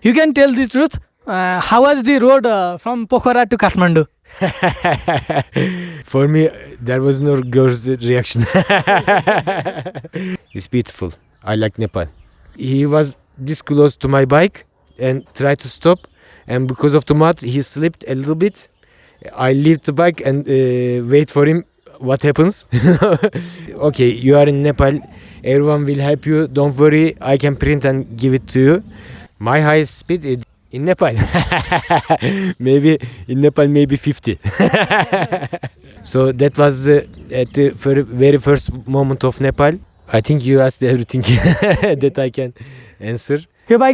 You can tell the truth. How was the road from Pokhara to Kathmandu? For me, there was no girl's reaction. It's beautiful. I like Nepal. He was this close to my bike and tried to stop, and because of the mud, he slipped a little bit. I leave the bike and wait for him. What happens? Okay, you are in Nepal. Everyone will help you. Don't worry. I can print and give it to you. My highest speed in Nepal. Maybe in Nepal, maybe 50. So that was at the very first moment of Nepal. I think you asked everything that I can answer. Yo bike